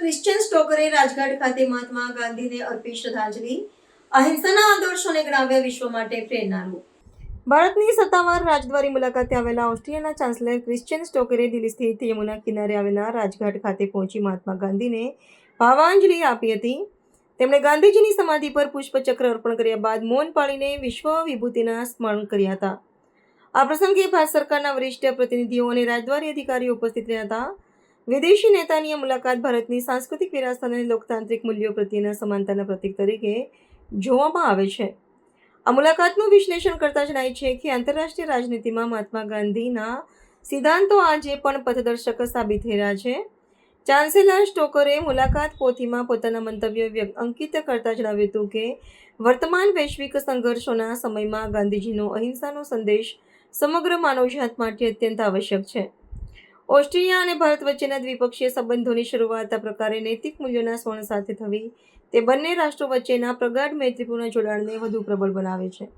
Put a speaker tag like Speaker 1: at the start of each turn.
Speaker 1: Christian સ્ટોકરે Rajghat ખાતે મહાત્મા ગાંધીને અર્પી શ્રદ્ધાંજલિ. અહિંસાના આદર્શોને ગણાવ્યા વિશ્વ માટે પ્રેરણારૂપ. ભારતની સત્તાવાર રાજદ્વારી મુલાકાતે આવેલા ઓસ્ટ્રિયાના ચાન્સલર ક્રિશ્ચિયન સ્ટોકરે દિલ્હી સ્થિત યમુના કિનારે આવેલા રાજઘાટ ખાતે પહોંચી મહાત્મા ગાંધીને ભાવાંજલિ આપી હતી. તેમણે ગાંધીજીની સમાધિ પર પુષ્પચક્ર અર્પણ કર્યા બાદ મૌન પાળીને વિશ્વ વિભૂતિના સ્મરણ કર્યા હતા. આ પ્રસંગે ભારત સરકારના વરિષ્ઠ પ્રતિનિધિઓ અને રાજદ્વારી અધિકારીઓ ઉપસ્થિત રહ્યા હતા. વિદેશી નેતાની આ મુલાકાત ભારતની સાંસ્કૃતિક વિરાસત અને લોકતાંત્રિક મૂલ્યો પ્રત્યેના સમાનતાના પ્રતીક તરીકે જોવામાં આવે છે. આ મુલાકાતનું વિશ્લેષણ કરતા જણાય છે કે આંતરરાષ્ટ્રીય રાજનીતિમાં મહાત્મા ગાંધીના સિદ્ધાંતો આજે પણ પથદર્શક સાબિત થઈ રહ્યા છે. ચાન્સેલર સ્ટોકરે મુલાકાત પોથીમાં પોતાના મંતવ્યો અંકિત કરતા જણાવ્યું હતું કે વર્તમાન વૈશ્વિક સંઘર્ષોના સમયમાં ગાંધીજીનો અહિંસાનો સંદેશ સમગ્ર માનવજાત માટે અત્યંત આવશ્યક છે. ઓસ્ટ્રિયા અને ભારત વચ્ચેના દ્વિપક્ષીય સંબંધોની શરૂઆત આ પ્રકારે નૈતિક મૂલ્યોના સ્મરણ સાથે થવી તે બંને રાષ્ટ્રો વચ્ચેના પ્રગાઢ મૈત્રીપૂર્ણ જોડાણને વધુ પ્રબળ બનાવે છે.